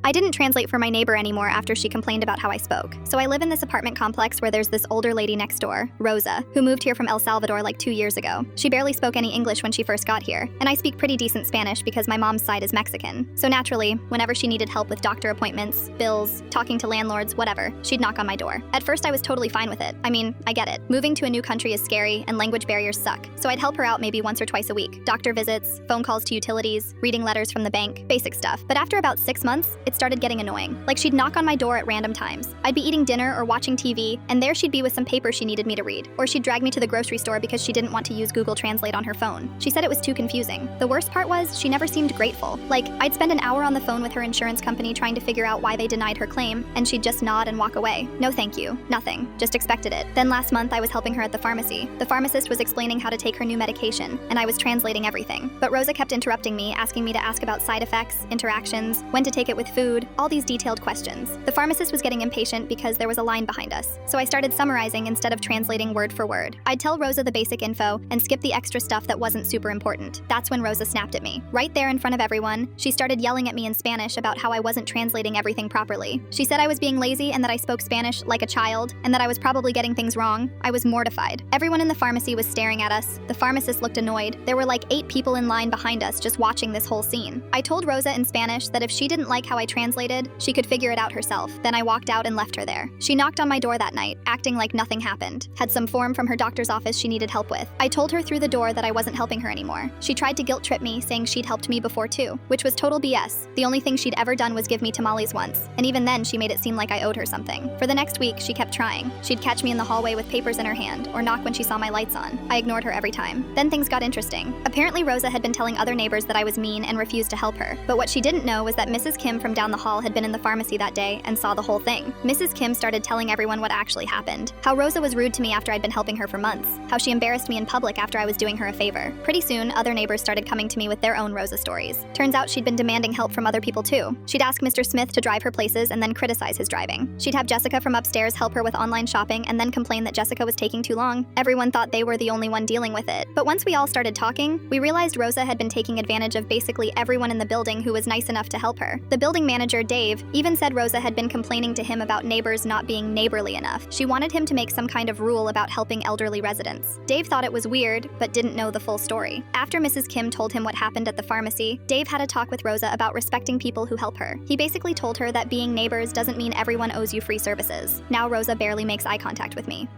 I didn't translate for my neighbor anymore after she complained about how I spoke. So I live in this apartment complex where there's this older lady next door, Rosa, who moved here from El Salvador like 2 years ago. She barely spoke any English when she first got here, and I speak pretty decent Spanish because my mom's side is Mexican. So naturally, whenever she needed help with doctor appointments, bills, talking to landlords, whatever, she'd knock on my door. At first I was totally fine with it. I mean, I get it. Moving to a new country is scary and language barriers suck. So I'd help her out maybe once or twice a week. Doctor visits, phone calls to utilities, reading letters from the bank, basic stuff. But after about 6 months, it started getting annoying. Like she'd knock on my door at random times. I'd be eating dinner or watching TV, and there she'd be with some paper she needed me to read. Or she'd drag me to the grocery store because she didn't want to use Google Translate on her phone. She said it was too confusing. The worst part was, she never seemed grateful. Like, I'd spend an hour on the phone with her insurance company trying to figure out why they denied her claim, and she'd just nod and walk away. No thank you. Nothing. Just expected it. Then last month I was helping her at the pharmacy. The pharmacist was explaining how to take her new medication, and I was translating everything. But Rosa kept interrupting me, asking me to ask about side effects, interactions, when to take it with food, all these detailed questions. The pharmacist was getting impatient because there was a line behind us, so I started summarizing instead of translating word for word. I'd tell Rosa the basic info and skip the extra stuff that wasn't super important. That's when Rosa snapped at me. Right there in front of everyone, she started yelling at me in Spanish about how I wasn't translating everything properly. She said I was being lazy and that I spoke Spanish like a child, and that I was probably getting things wrong. I was mortified. Everyone in the pharmacy was staring at us. The pharmacist looked annoyed. There were like 8 people in line behind us just watching this whole scene. I told Rosa in Spanish that if she didn't like how I translated, she could figure it out herself. Then I walked out and left her there. She knocked on my door that night, acting like nothing happened. Had some form from her doctor's office she needed help with. I told her through the door that I wasn't helping her anymore. She tried to guilt trip me, saying she'd helped me before too, which was total BS. The only thing she'd ever done was give me tamales once, and even then she made it seem like I owed her something. For the next week, she kept trying. She'd catch me in the hallway with papers in her hand, or knock when she saw my lights on. I ignored her every time. Then things got interesting. Apparently Rosa had been telling other neighbors that I was mean and refused to help her. But what she didn't know was that Mrs. Kim from down the hall had been in the pharmacy that day and saw the whole thing. Mrs. Kim started telling everyone what actually happened. How Rosa was rude to me after I'd been helping her for months. How she embarrassed me in public after I was doing her a favor. Pretty soon, other neighbors started coming to me with their own Rosa stories. Turns out she'd been demanding help from other people too. She'd ask Mr. Smith to drive her places and then criticize his driving. She'd have Jessica from upstairs help her with online shopping and then complain that Jessica was taking too long. Everyone thought they were the only one dealing with it. But once we all started talking, we realized Rosa had been taking advantage of basically everyone in the building who was nice enough to help her. The building manager, Dave, even said Rosa had been complaining to him about neighbors not being neighborly enough. She wanted him to make some kind of rule about helping elderly residents. Dave thought it was weird, but didn't know the full story. After Mrs. Kim told him what happened at the pharmacy, Dave had a talk with Rosa about respecting people who help her. He basically told her that being neighbors doesn't mean everyone owes you free services. Now Rosa barely makes eye contact with me.